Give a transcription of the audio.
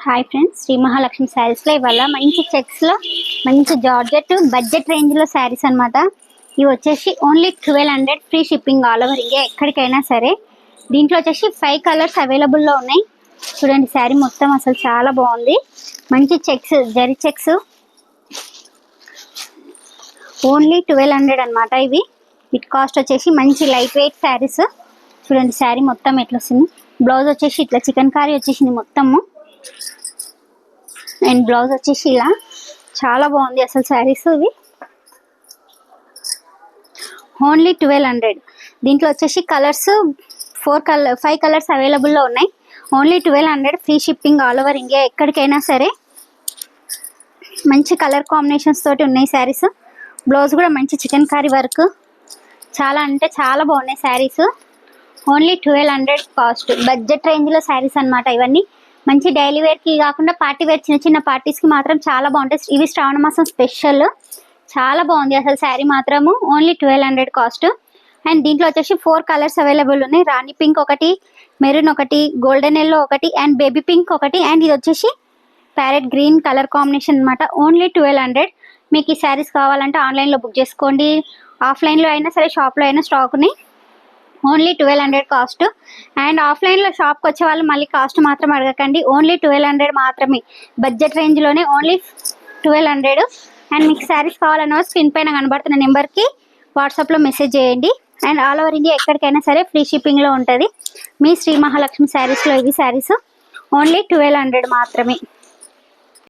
Hi friends, Shri Mahalakshmi శారీస్లో ఇవాళ మంచి చెక్స్లో మంచి జార్జెట్ బడ్జెట్ రేంజ్లో శారీస్ అనమాట. ఇవి వచ్చేసి only 1200 free shipping all over India ఎక్కడికైనా సరే. దీంట్లో వచ్చేసి 5 కలర్స్ అవైలబుల్లో ఉన్నాయి. చూడండి, శారీ మొత్తం అసలు చాలా బాగుంది. మంచి చెక్స్, జరీ చెక్స్, ఓన్లీ 1200 అనమాట. ఇవి వీటి కాస్ట్ వచ్చేసి మంచి లైట్ వెయిట్ శారీస్. చూడండి శారీ మొత్తం ఎట్లా వస్తుంది. బ్లౌజ్ వచ్చేసి ఇట్లా చికెన్ కారీ వచ్చేసింది మొత్తము. అండ్ బ్లౌజ్ వచ్చేసి ఇలా చాలా బాగుంది అసలు శారీస్. ఇవి ఓన్లీ 1200. దీంట్లో వచ్చేసి కలర్స్ 5 కలర్స్ అవైలబుల్లో ఉన్నాయి. Only 1200 free shipping all over India ఎక్కడికైనా సరే. మంచి కలర్ కాంబినేషన్స్ తోటి ఉన్నాయి శారీస్. బ్లౌజ్ కూడా మంచి చికెన్ కారీ వర్క్, చాలా అంటే చాలా బాగున్నాయి శారీస్. Only 1200 cost. బడ్జెట్ రేంజ్లో శారీస్ అనమాట ఇవన్నీ. మంచి డైలీ వేర్కి కాకుండా పార్టీ వేర్, చిన్న చిన్న పార్టీస్కి మాత్రం చాలా బాగుంటాయి. ఇవి శ్రావణ మాసం స్పెషల్. చాలా బాగుంది అసలు శారీ మాత్రము. Only 1200 cost. అండ్ దీంట్లో వచ్చేసి 4 కలర్స్ అవైలబుల్ ఉన్నాయి. రాణి పింక్ ఒకటి, మెరూన్ ఒకటి, గోల్డెన్ ఎల్లో ఒకటి, అండ్ బేబీ పింక్ ఒకటి, అండ్ ఇది వచ్చేసి ప్యారెట్ గ్రీన్ కలర్ కాంబినేషన్ అనమాట. ఓన్లీ 1200. మీకు ఈ శారీస్ కావాలంటే ఆన్లైన్లో బుక్ చేసుకోండి. ఆఫ్లైన్లో అయినా సరే, షాప్లో అయినా స్టాక్ని. Only 1200 cost. అండ్ ఆఫ్లైన్లో షాప్కి వచ్చే వాళ్ళు మళ్ళీ కాస్ట్ మాత్రం అడగకండి. ఓన్లీ 1200 మాత్రమే. Budget రేంజ్లోనే only 1200. అండ్ మీకు శారీస్ కావాలన్న స్క్రీన్ పైన కనబడుతున్న నెంబర్కి వాట్సాప్లో మెసేజ్ చేయండి. అండ్ ఆల్ ఓవర్ ఇండియా ఎక్కడికైనా సరే ఫ్రీ షిప్పింగ్లో ఉంటుంది. మీ శ్రీ మహాలక్ష్మి శారీస్లో ఇవి శారీస్ ఓన్లీ 1200 మాత్రమే.